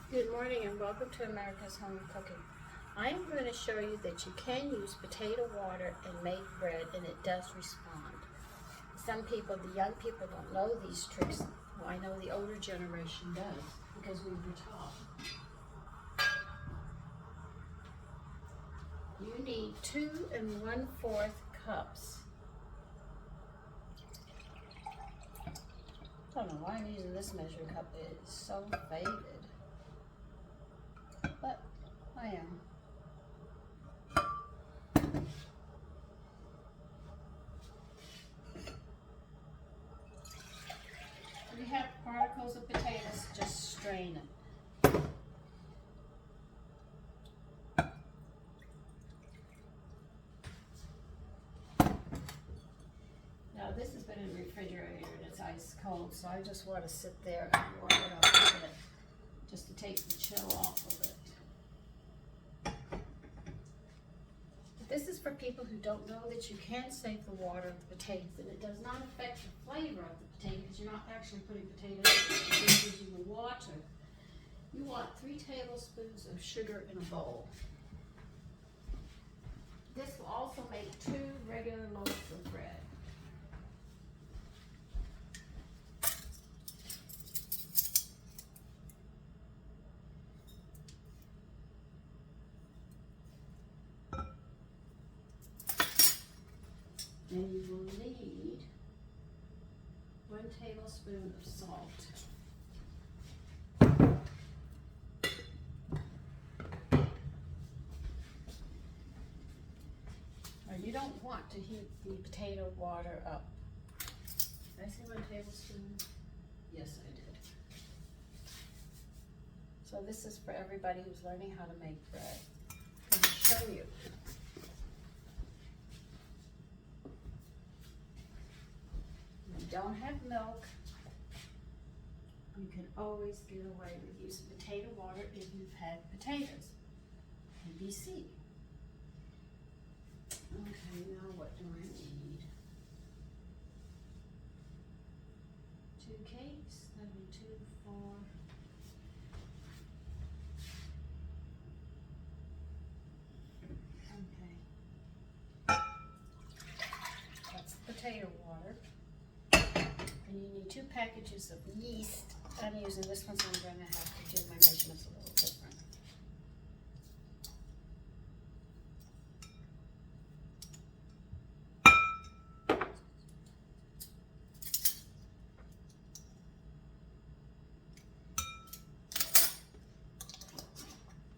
Good morning and welcome to America's Home Cooking. I am going to show you that you can use potato water and make bread and it does respond. Some people, the young people, don't know these tricks. Well, I know the older generation does because we were taught. You need 2 1/4 cups. I don't know why I'm using this measuring cup. It's so faded. But I am. If you have particles of potatoes, just strain it. Now this has been in the refrigerator and it's ice cold, so I just want to sit there and warm it up a bit, just to take the chill off of it. This is for people who don't know that you can save the water of the potatoes, and it does not affect the flavor of the potato because you're not actually putting potatoes in it, you're just using the water. You want 3 tablespoons of sugar in a bowl. This will also make 2 regular loaves of bread. And you will need 1 tablespoon of salt. Now you don't want to heat the potato water up. Did I say 1 tablespoon? Yes, I did. So this is for everybody who's learning how to make bread. I'm going to show you. Don't have milk, you can always get away with using potato water if you've had potatoes. ABC. Okay, now what do I need? 2 cakes, that'll be 2, 4. Okay. That's potato water. And you need 2 packages of yeast. I'm using this one, so I'm going to have to do my measurements a little different.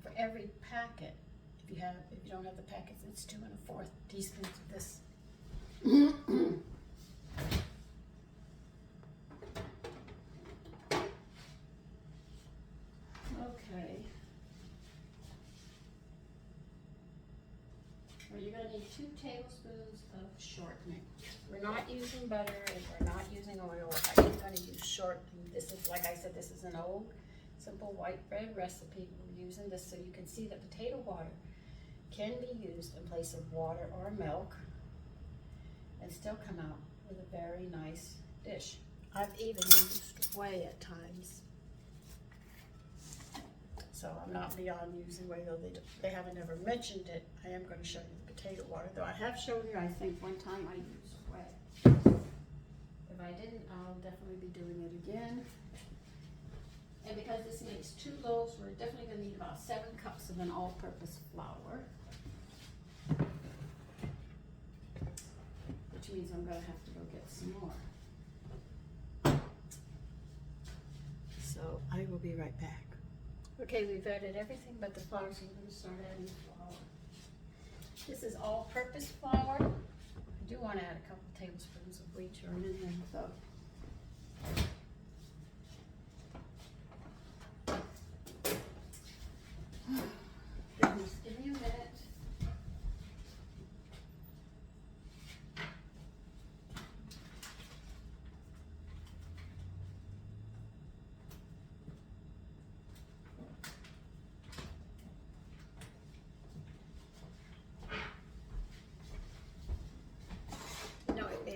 For every packet, if you don't have the packets, it's 2 1/4 teaspoons of this. Okay. Well, you're going to need 2 tablespoons of shortening. We're not using butter and we're not using oil. I'm going to use shortening. This is, like I said, this is an old, simple white bread recipe. We're using this so you can see that potato water can be used in place of water or milk and still come out with a very nice dish. I've even used whey at times. So I'm not beyond using whey, though they haven't ever mentioned it. I am going to show you the potato water, though I have shown you, I think, one time I used whey. If I didn't, I'll definitely be doing it again. And because this makes 2 loaves, we're definitely going to need about 7 cups of an all-purpose flour. Which means I'm going to have to go get some more. So I will be right back. Okay, we've added everything but the flour, so I'm going to start adding the flour. This is all-purpose flour. I do want to add a couple tablespoons of wheat germ in there, though. Goodness, give me a minute.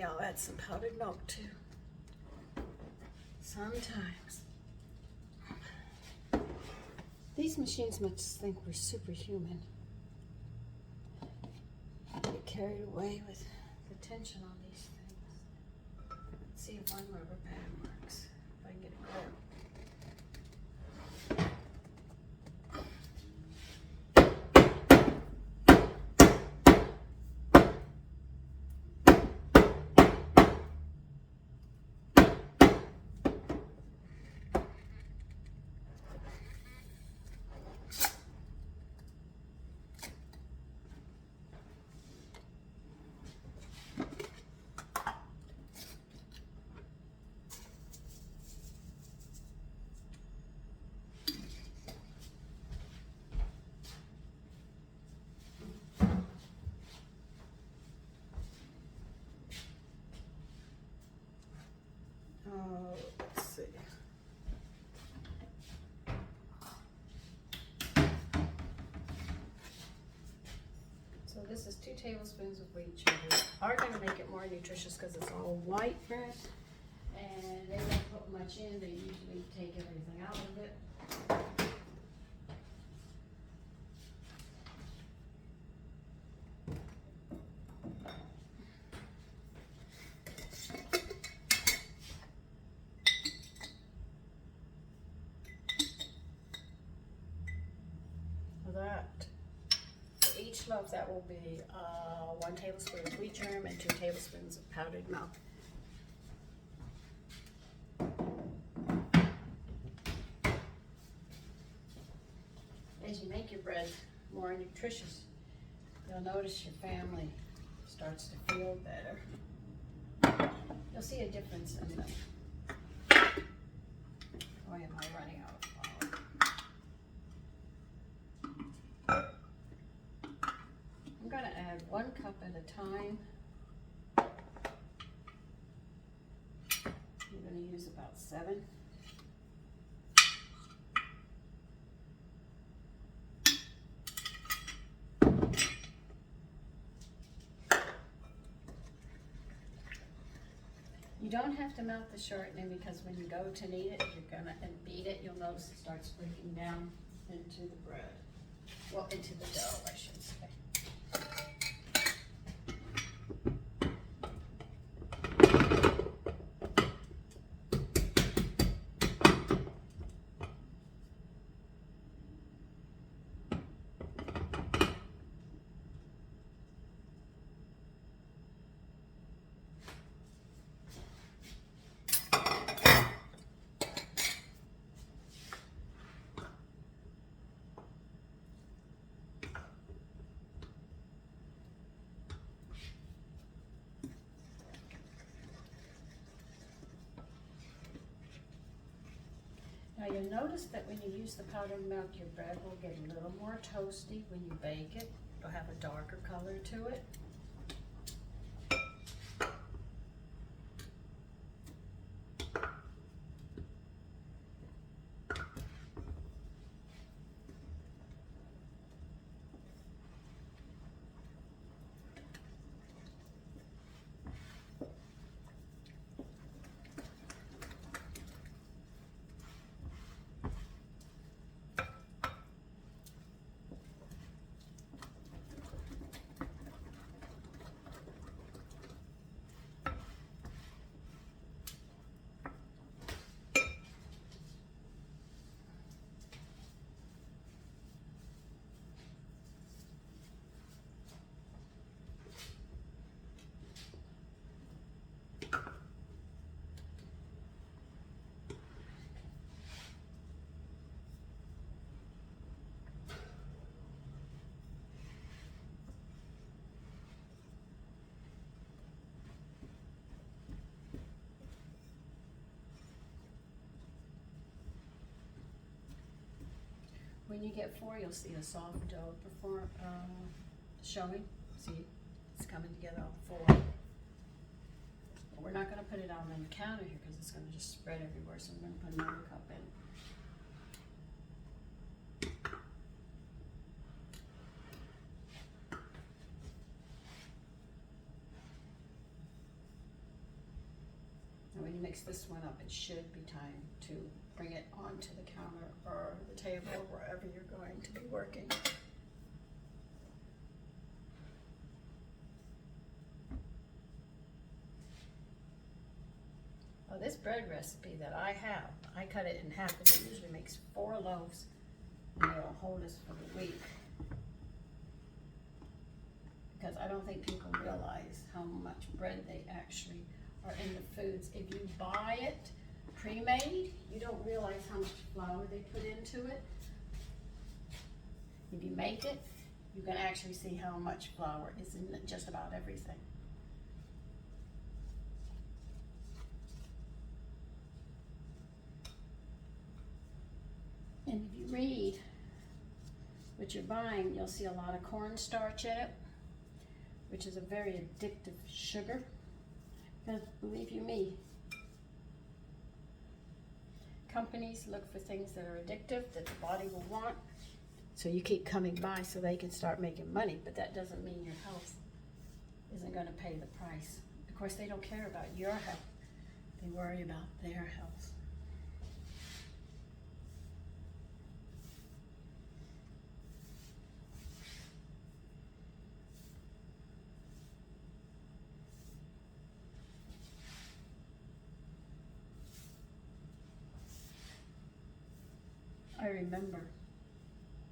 I'll add some powdered milk too. Sometimes. These machines must think we're superhuman. Get carried away with the tension on these things. Let's see if one rubber pad works. If I can get it clear. Let's see. So this is 2 tablespoons of wheat sugar. Are going to make it more nutritious because it's all white bread, and they don't put much in. They usually take everything out of it. That for each loaf, that will be 1 tablespoon of wheat germ and 2 tablespoons of powdered milk. As you make your bread more nutritious, you'll notice your family starts to feel better. You'll see a difference in them. Why am I running out of flour? I'm going to add 1 cup at a time. I'm going to use about 7. You don't have to melt the shortening because when you go to knead it, and beat it, you'll notice it starts breaking down into the bread. Well, into the dough, I should say. Now you'll notice that when you use the powdered milk, your bread will get a little more toasty when you bake it. It'll have a darker color to it. When you get 4, you'll see a soft dough showing. See, it's coming together on 4. But we're not going to put it out on the counter here because it's going to just spread everywhere. So I'm going to put another cup in. Now when you mix mix this one up, it should be time to bring it onto the counter or the table, wherever you're going to be working. Well, this bread recipe that I have, I cut it in half because it usually makes 4 loaves and it'll hold us for the week. Because I don't think people realize how much bread they actually are in the foods. If you buy it pre-made, you don't realize how much flour they put into it. If you make it, you can actually see how much flour is in just about everything. And if you read what you're buying, you'll see a lot of cornstarch in it, which is a very addictive sugar. Because believe you me, companies look for things that are addictive, that the body will want, so you keep coming by so they can start making money, but that doesn't mean your health isn't going to pay the price. Of course, they don't care about your health. They worry about their health. I remember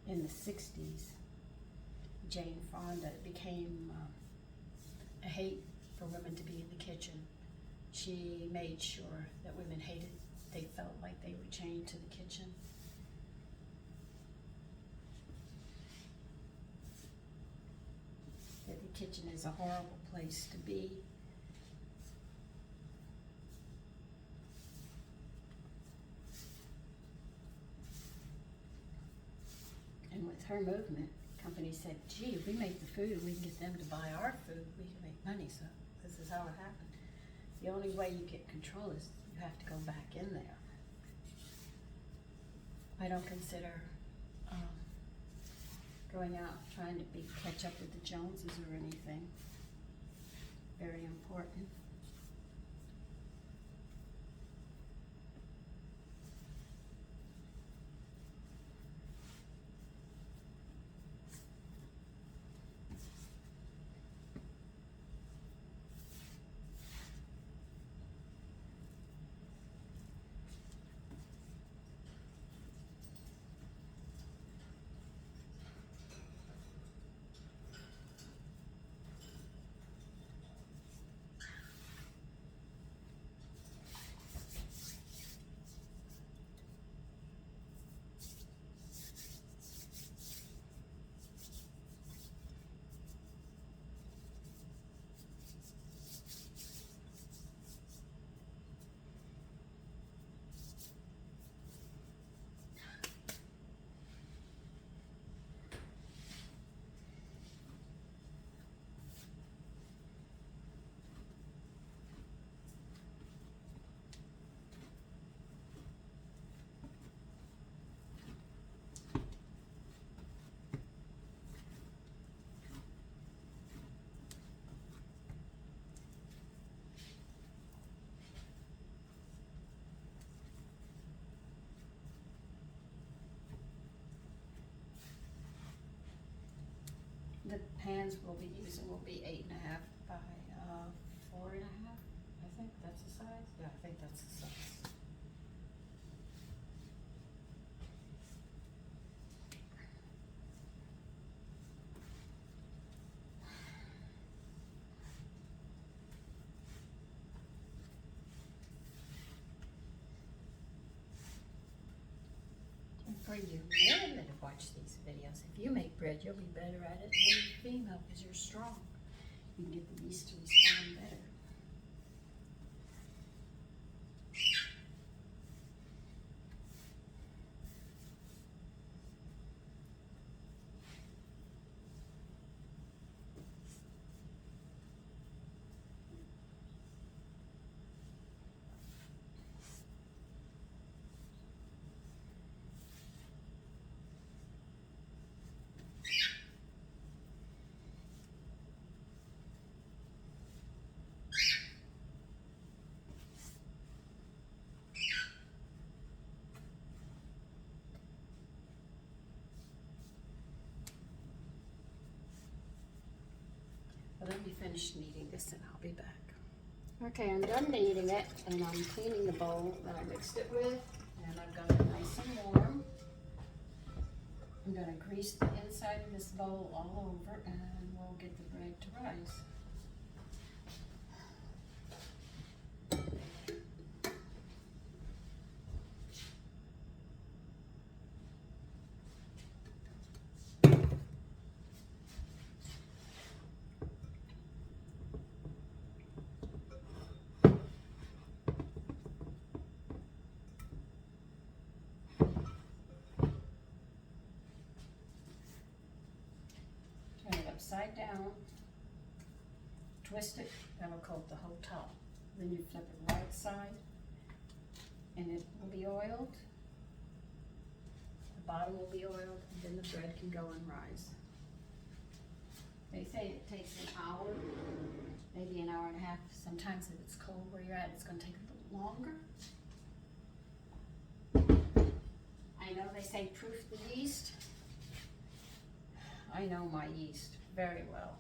in the 60s, Jane Fonda, it became a hate for women to be in the kitchen. She made sure that women they felt like they were chained to the kitchen. That the kitchen is a horrible place to be. And with her movement, companies said, gee, if we make the food and we can get them to buy our food, we can make money. So this is how it happened. The only way you get control is you have to go back in there. I don't consider going out trying to catch up with the Joneses or anything very important. The pans we'll be using will be 8.5 by 4.5. I think that's the size. Yeah, I think that's the size. And for you men that have watched these videos, if you make bread, you'll be better at it than a female because you're strong. You can get the yeast to respond better. But let me finish kneading this and I'll be back. Okay, I'm done kneading it and I'm cleaning the bowl that I mixed it with, and I've got it nice and warm. I'm gonna grease the inside of this bowl all over and we'll get the bread to rise. Turn it upside down, twist it, that'll coat the whole top. Then you flip it right side, and it will be oiled. The bottom will be oiled, and then the bread can go and rise. They say it takes an hour, maybe an hour and a half. Sometimes if it's cold where you're at, it's gonna take a little longer. I know they say proof the yeast. I know my yeast very well.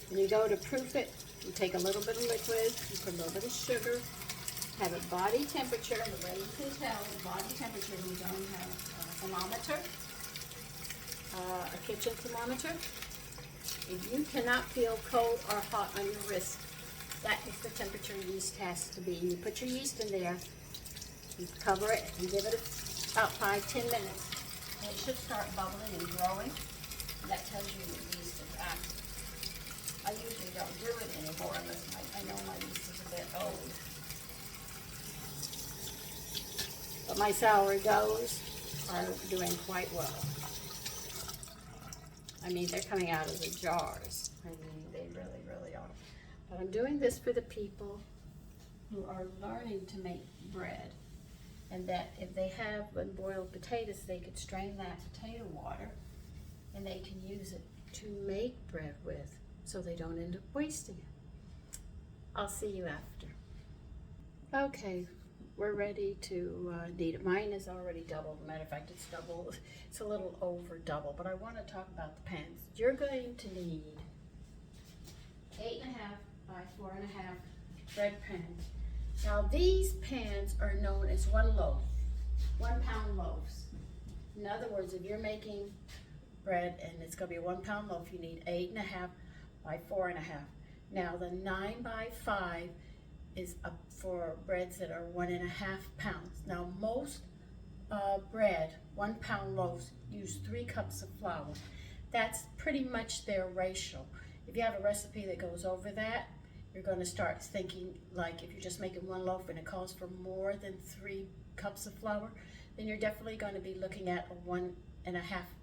When you go to proof it, you take a little bit of liquid, you put a little bit of sugar, have it body temperature. The way you can tell the body temperature, we don't have a thermometer, a kitchen thermometer. If you cannot feel cold or hot on your wrist, that is the temperature yeast has to be. You put your yeast in there, you cover it and give it about 5-10 minutes. And it should start bubbling and growing. That tells you the yeast is active. I usually don't do it anymore unless I know my yeast is a bit old. But my sourdoughs are doing quite well. I mean, they're coming out of the jars. I mean, they really, really are. But I'm doing this for the people who are learning to make bread. And that if they have unboiled potatoes, they could strain that potato water and they can use it to make bread with, so they don't end up wasting it. I'll see you after. Okay, we're ready to knead it. Mine is already doubled. Matter of fact, it's double. It's a little over double, but I want to talk about the pans. You're going to need 8.5 by 4.5 bread pans. Now these pans are known as 1 loaf, 1 pound loaves. In other words, if you're making bread and it's going to be a 1 pound loaf, you need 8.5 by 4.5. Now the 9 by 5 is up for breads that are 1.5 pounds. Now most bread, 1 pound loaves, use 3 cups of flour. That's pretty much their ratio. If you have a recipe that goes over that, you're going to start thinking, like if you're just making 1 loaf and it calls for more than 3 cups of flour, then you're definitely going to be looking at a 1.5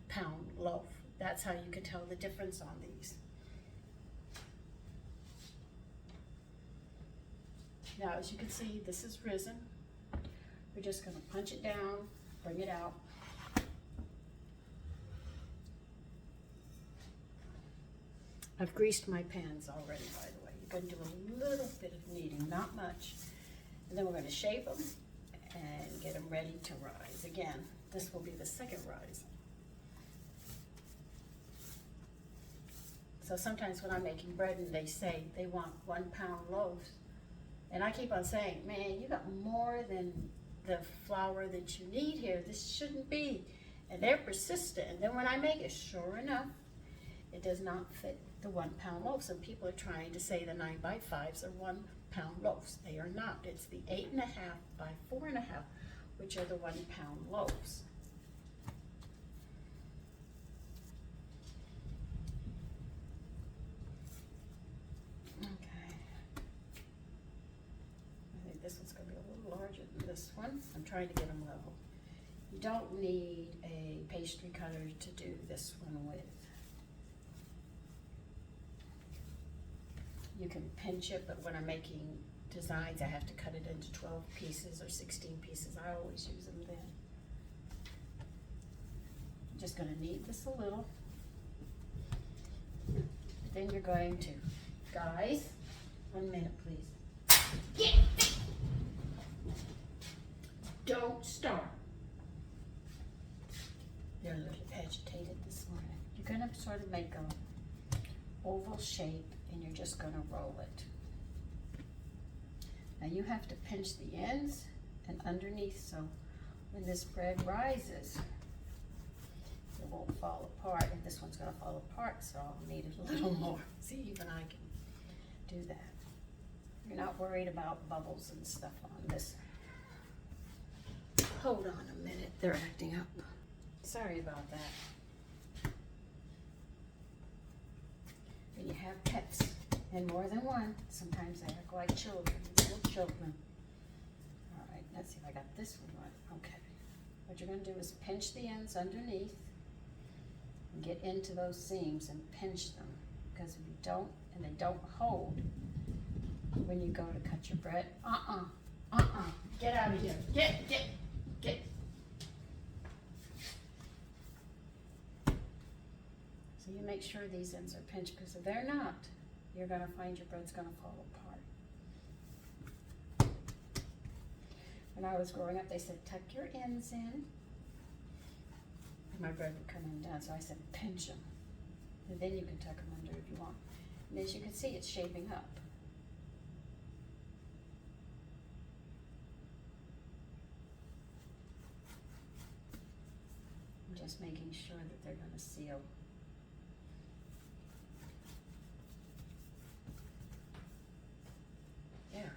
pound loaf. That's how you can tell the difference on these. Now, as you can see, this is risen. We're just going to punch it down, bring it out. I've greased my pans already, by the way. You're going to do a little bit of kneading, not much. And then we're going to shape them and get them ready to rise. Again, this will be the second rise. So sometimes when I'm making bread and they say they want 1 pound loaves, and I keep on saying, man, you got more than the flour that you need here. This shouldn't be. And they're persistent. And then when I make it, sure enough, it does not fit the 1 pound loaf. So people are trying to say the 9 by 5s are 1 pound loaves. They are not. It's the 8.5 by 4.5, which are the 1 pound loaves. Okay. I think this one's going to be a little larger than this one. I'm trying to get them level. You don't need a pastry cutter to do this one with. You can pinch it, but when I'm making designs, I have to cut it into 12 pieces or 16 pieces. I always use them then. I'm just going to knead this a little. Then you're going to, guys, 1 minute please. Get! Don't start. They're a little agitated this morning. You're gonna sort of make a oval shape and you're just gonna roll it. Now you have to pinch the ends and underneath so when this bread rises, it won't fall apart. And this one's gonna fall apart, so I'll need it a little more. See, even I can do that. You're not worried about bubbles and stuff on this. Hold on a minute, they're acting up. Sorry about that. When you have pets, and more than one, sometimes they act like children, little children. All right, let's see if I got this one right. Okay. What you're gonna do is pinch the ends underneath and get into those seams and pinch them. Because if you don't, and they don't hold, when you go to cut your bread, get out of here, get. So you make sure these ends are pinched, because if they're not, you're gonna find your bread's gonna fall apart. When I was growing up, they said, tuck your ends in. And my bread would come in down, so I said, pinch them. And then you can tuck them under if you want. And as you can see, it's shaping up. I'm just making sure that they're gonna seal. There.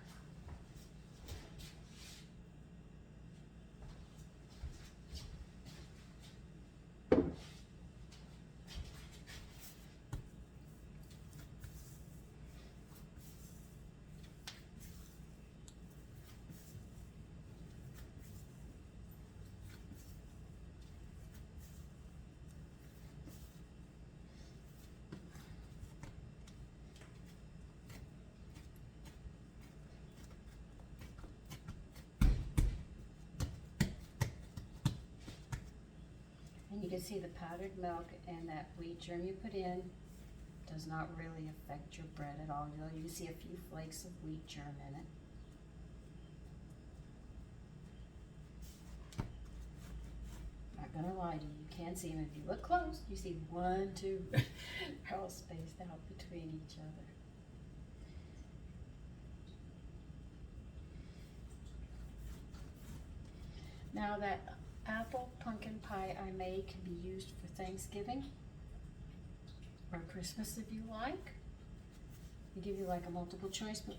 And you can see the powdered milk and that wheat germ you put in does not really affect your bread at all. You can see a few flakes of wheat germ in it. Not gonna lie to you, you can't see them. If you look close, you see 1, 2, they're all spaced out between each other. Now that apple pumpkin pie I made can be used for Thanksgiving or Christmas if you like. They give you like a multiple choice, but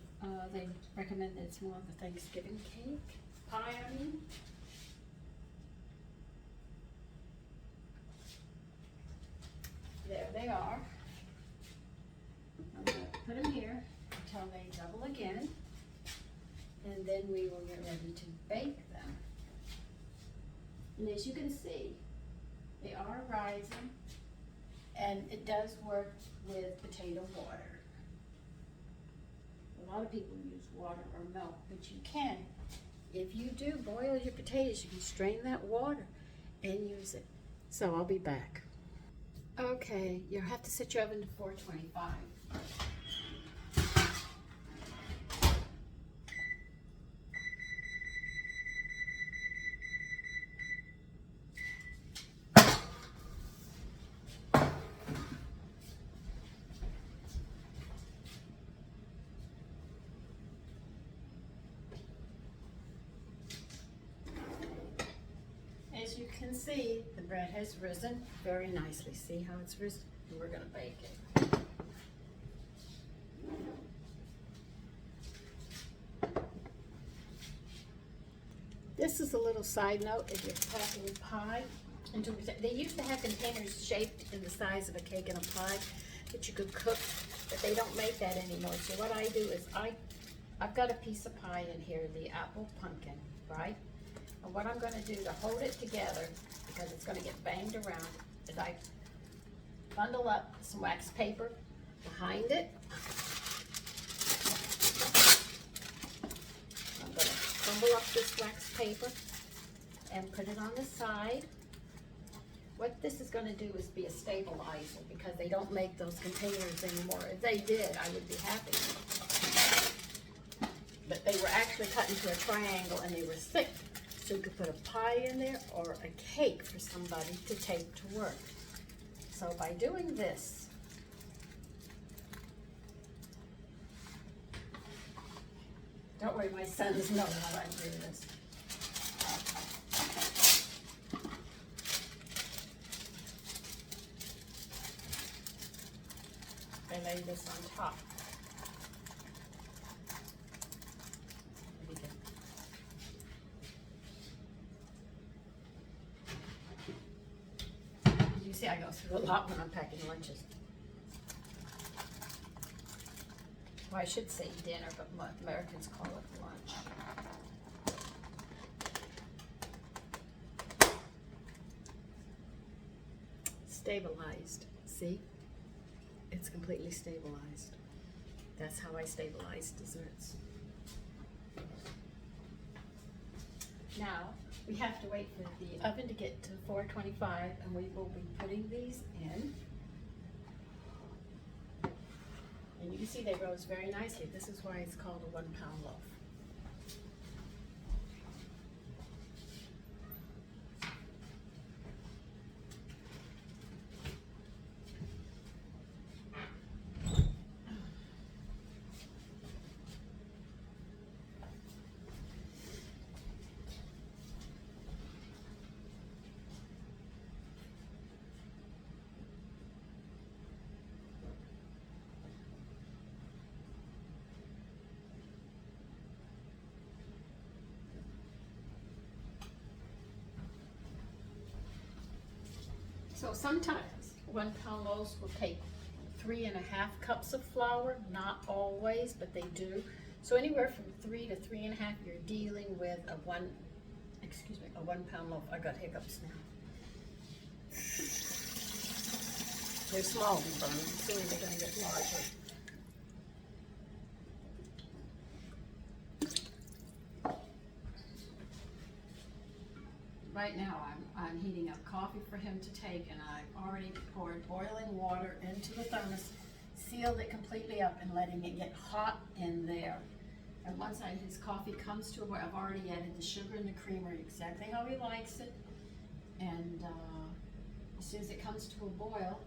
they recommend that it's more of a Thanksgiving pie, I mean. There they are. I'm going to put them here until they double again, and then we will get ready to bake them. And as you can see, they are rising, and it does work with potato water. A lot of people use water or milk, but you can. If you do boil your potatoes, you can strain that water and use it. So I'll be back. Okay, you'll have to set your oven to 425. As you can see, the bread has risen very nicely. See how it's risen? And we're gonna bake it. This is a little side note if you're packing pie. They used to have containers shaped in the size of a cake and a pie that you could cook, but they don't make that anymore. So what I do is I've got a piece of pie in here, the apple pumpkin, right? And what I'm gonna do to hold it together, because it's gonna get banged around, is I bundle up some wax paper behind it. I'm gonna crumble up this wax paper and put it on the side. What this is gonna do is be a stabilizer, because they don't make those containers anymore. If they did, I would be happy. But they were actually cut into a triangle and they were thick. So you could put a pie in there or a cake for somebody to take to work. So by doing this, don't worry, my sons know how I do this. I lay this on top. You see, I go through a lot when I'm packing lunches. Well, I should say dinner, but Americans call it lunch. Stabilized, see? It's completely stabilized. That's how I stabilize desserts. Now, we have to wait for the oven to get to 425, and we will be putting these in. And you can see they rose very nicely. This is why it's called a 1 pound loaf. So sometimes 1 pound loaves will take 3.5 cups of flour, not always, but they do. So anywhere from 3 to 3.5, you're dealing with a 1 pound loaf. I got hiccups now. They're small and burn. Soon they're gonna get larger. Right now, I'm heating up coffee for him to take, and I've already poured boiling water into the thermos, sealed it completely up, and letting it get hot in there. And once his coffee comes to a boil, I've already added the sugar and the creamer exactly how he likes it. And as soon as it comes to a boil,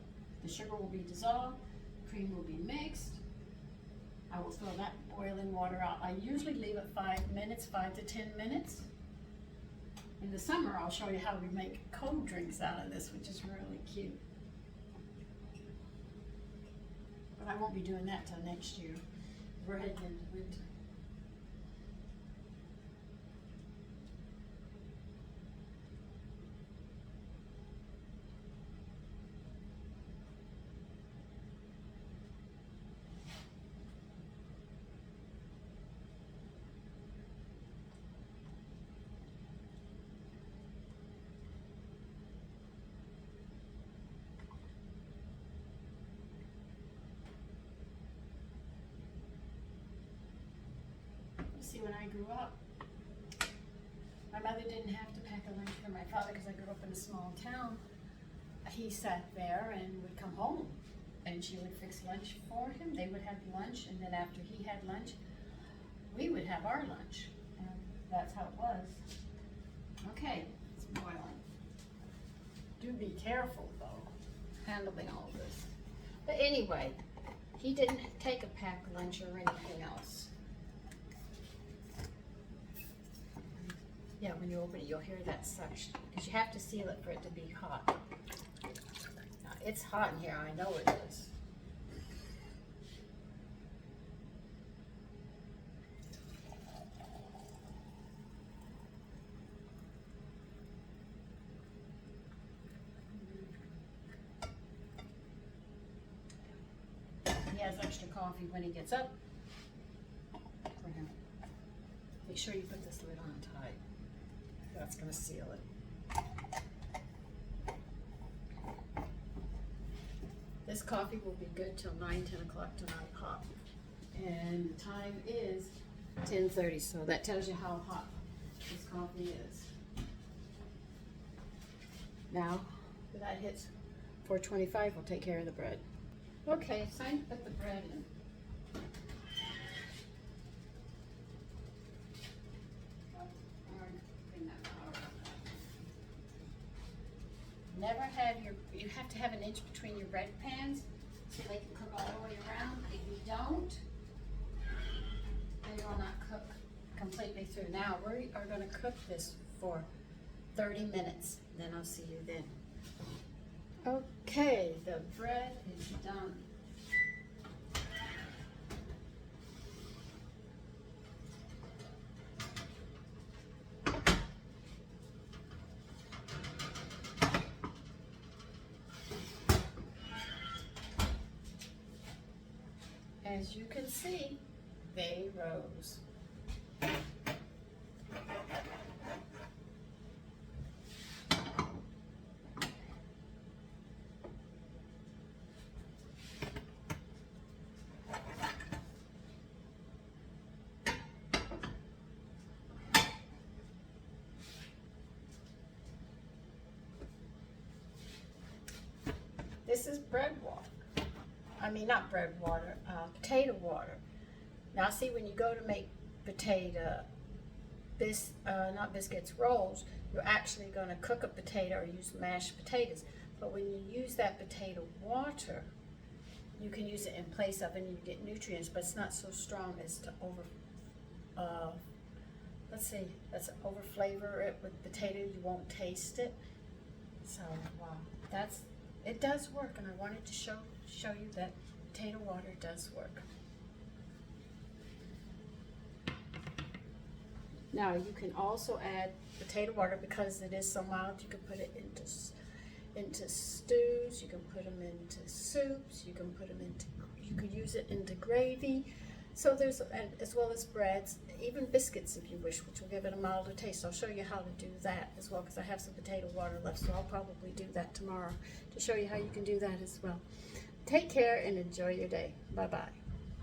the sugar will be dissolved, cream will be mixed. I will throw that boiling water out. I usually leave it 5 minutes, 5 to 10 minutes. In the summer, I'll show you how we make cold drinks out of this, which is really cute. But I won't be doing that till next year. We're heading into winter. See, when I grew up, my mother didn't have to pack a lunch for my father because I grew up in a small town. He sat there and would come home, and she would fix lunch for him. They would have lunch, and then after he had lunch, we would have our lunch. And that's how it was. Okay, it's boiling. Do be careful, though, handling all this. But anyway, he didn't take a packed lunch or anything else. Yeah, when you open it, you'll hear that suction, because you have to seal it for it to be hot. Now, it's hot in here, I know it is. He has extra coffee when he gets up for him. Make sure you put this lid on tight. That's going to seal it. This coffee will be good till 9, 10 o'clock tonight hot. And the time is 10:30, so that tells you how hot this coffee is. Now, when that hits 425, we'll take care of the bread. Okay, it's time to put the bread in. Bring that Never have you have to have an inch between your bread pans so they can cook all the way around. If you don't, they will not cook completely through. Now we are going to cook this for 30 minutes. Then I'll see you then. Okay, the bread is done. As you can see, they rose. This is bread water. I mean, not bread water, potato water. Now see, when you go to make not biscuits, rolls, you're actually going to cook a potato or use mashed potatoes. But when you use that potato water, you can use it in place of, and you get nutrients, but it's not so strong as to over flavor it with potato. You won't taste it. So it does work, and I wanted to show you that potato water does work. Now you can also add potato water because it is so mild. You can put it into stews. You can put them into soups. You can use it into gravy. So as well as breads, even biscuits if you wish, which will give it a milder taste. I'll show you how to do that as well because I have some potato water left, so I'll probably do that tomorrow to show you how you can do that as well. Take care and enjoy your day. Bye-bye.